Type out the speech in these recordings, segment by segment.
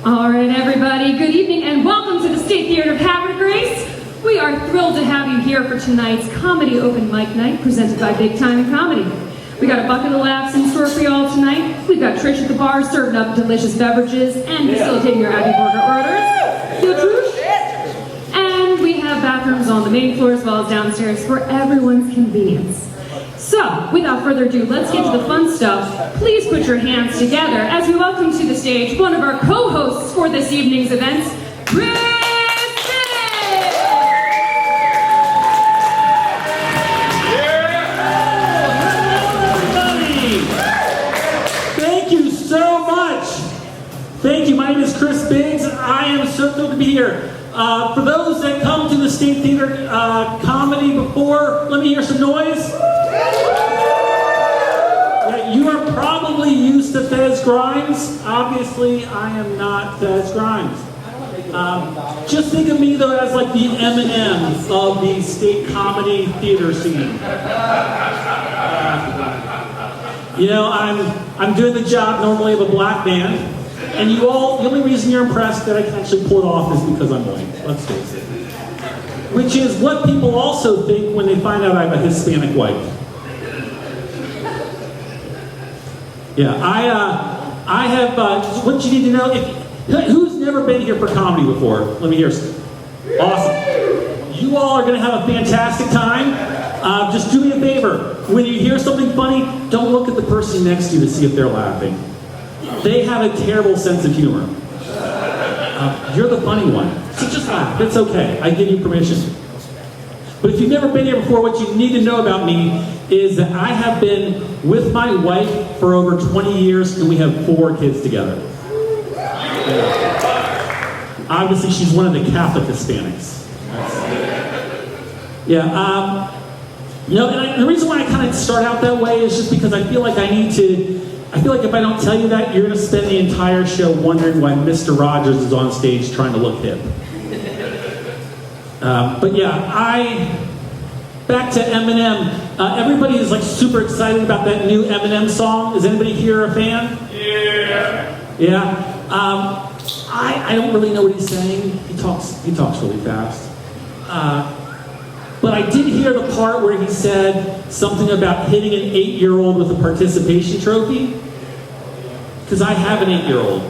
All right, everybody, good evening and welcome to the State Theater of Havre de Grace. We are thrilled to have you here for tonight's Comedy Open Mic Night presented by Big Time in Comedy. We got a bucket of laughs in store for you all tonight. We've got Trish at the bar serving up delicious beverages and facilitating your Abbey Burger orders. Feel Trish? And we have bathrooms on the main floor as well as downstairs for everyone's convenience. So, without further ado, let's get to the fun stuff. Please put your hands together as we welcome to the stage one of our co-hosts for this evening's events, Chris. Thank you so much. Thank you. My name is Chris Biggs. I am so thrilled to be here. For those that come to the State Theater comedy before, let me hear some noise. Yeah, you are probably used to Fez Grimes. Obviously, I am not Fez Grimes. Just think of me though as like the M&Ms of the state comedy theater scene. You know, I'm doing the job normally of a black man, and you all, the only reason you're impressed that I can actually pull it off is because I'm white, let's face it. Which is what people also think when they find out I'm a Hispanic wife. Yeah, I have, what you need to know, who's never been here for comedy before? Let me hear some. Awesome. You all are going to have a fantastic time. Just do me a favor. When you hear something funny, don't look at the person next to you to see if they're laughing. They have a terrible sense of humor. You're the funny one. So just laugh. It's okay. I give you permission. But if you've never been here before, what you need to know about me is that I have been with my wife for over 20 years, and we have 4 kids together. Yeah. Obviously, she's one of the Catholic Hispanics. Yeah. You know, and the reason why I kind of start out that way is just because I feel like I feel like if I don't tell you that, you're going to spend the entire show wondering why Mr. Rogers is on stage trying to look hip. But yeah, back to M&M. Everybody is like super excited about that new M&M song. Is anybody here a fan? Yeah. Yeah. I don't really know what he's saying. He talks really fast. But I did hear the part where he said something about hitting an 8-year-old with a participation trophy. Because I have an 8-year-old.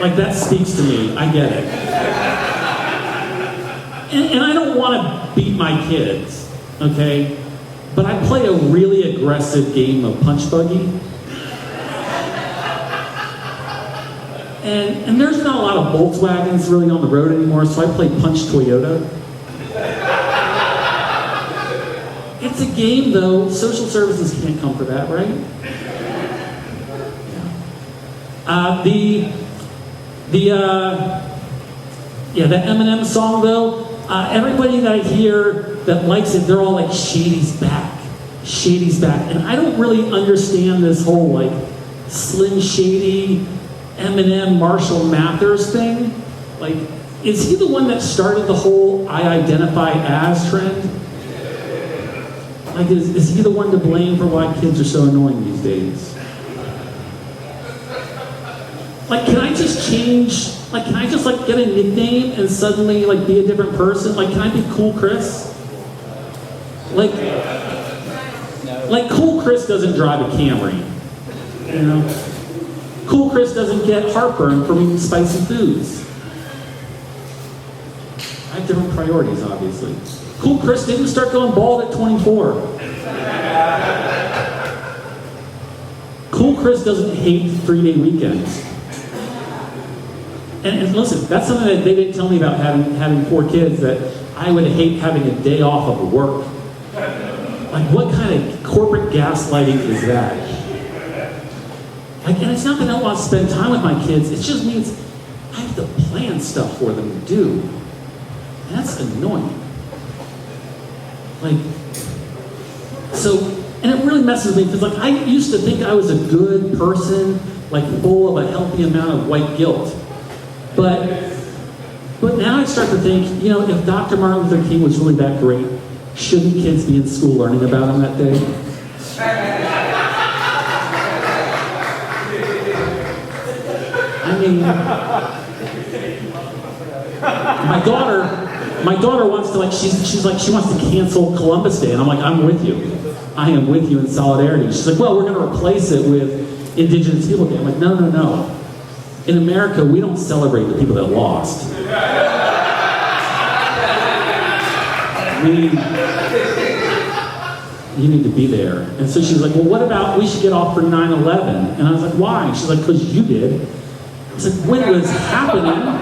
Like, that speaks to me. I get it. And I don't want to beat my kids, okay? But I play a really aggressive game of punch buggy. And there's not a lot of Volkswagens really on the road anymore, so I play Punch Toyota. It's a game, though. Social services can't come for that, right? The M&M song, though, everybody that I hear that likes it, they're all like, Shady's back. Shady's back. And I don't really understand this whole, like, Slim Shady, M&M, Marshall Mathers thing. Like, is he the one that started the whole I identify as trend? Like, is he the one to blame for why kids are so annoying these days? Like, can I just change, like, can I just, like, get a nickname and suddenly, like, be a different person? Like, can I be Cool Chris? Like, Cool Chris doesn't drive a Camry, you know? Cool Chris doesn't get heartburn from eating spicy foods. I have different priorities, obviously. Cool Chris didn't start going bald at 24. Cool Chris doesn't hate 3-day weekends. And listen, that's something that they didn't tell me about having 4 kids, that I would hate having a day off of work. Like, what kind of corporate gaslighting is that? Like, and it's not that I don't want to spend time with my kids, it just means I have to plan stuff for them to do. And that's annoying. Like, so, and it really messes with me, because like, I used to think I was a good person, like full of a healthy amount of white guilt. But now I start to think, you know, if Dr. Martin Luther King was really that great, shouldn't kids be in school learning about him that day? I mean, my daughter wants to she's like, she wants to cancel Columbus Day, and I'm like, I'm with you. I am with you in solidarity. She's like, well, we're going to replace it with Indigenous People Day. I'm like, no, no, no. In America, we don't celebrate the people that lost. You need to be there. And so she's like, well, what about we should get off for 9/11? And I was like, why? She's like, because you did. I was like, when it was happening.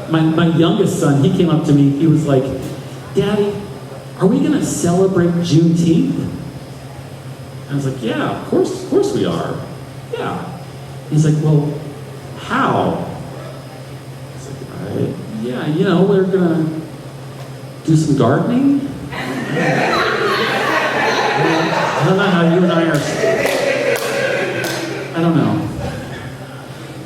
My youngest son, he came up to me, he was like, Daddy, are we going to celebrate Juneteenth? I was like, yeah, of course we are. Yeah. He's like, well, how? I was like, yeah, we're going to do some gardening. I don't know how you and I are. I don't know.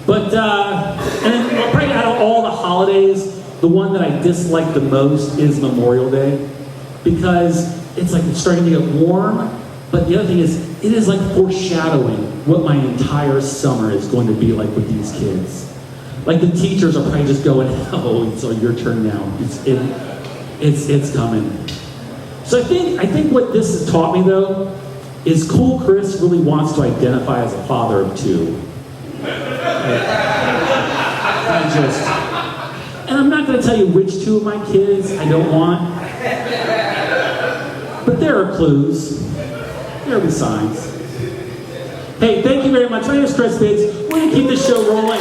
But, and then probably out of all the holidays, the one that I dislike the most is Memorial Day. Because it's like it's starting to get warm. But the other thing is, it is like foreshadowing what my entire summer is going to be like with these kids. Like the teachers are probably just going, oh, so your turn now. It's coming. So I think what this has taught me though is Cool Chris really wants to identify as a father of two. And I'm not going to tell you which two of my kids I don't want, but there are clues. There will be signs. Hey, thank you very much. My name is Chris Biggs. We're going to keep this show rolling.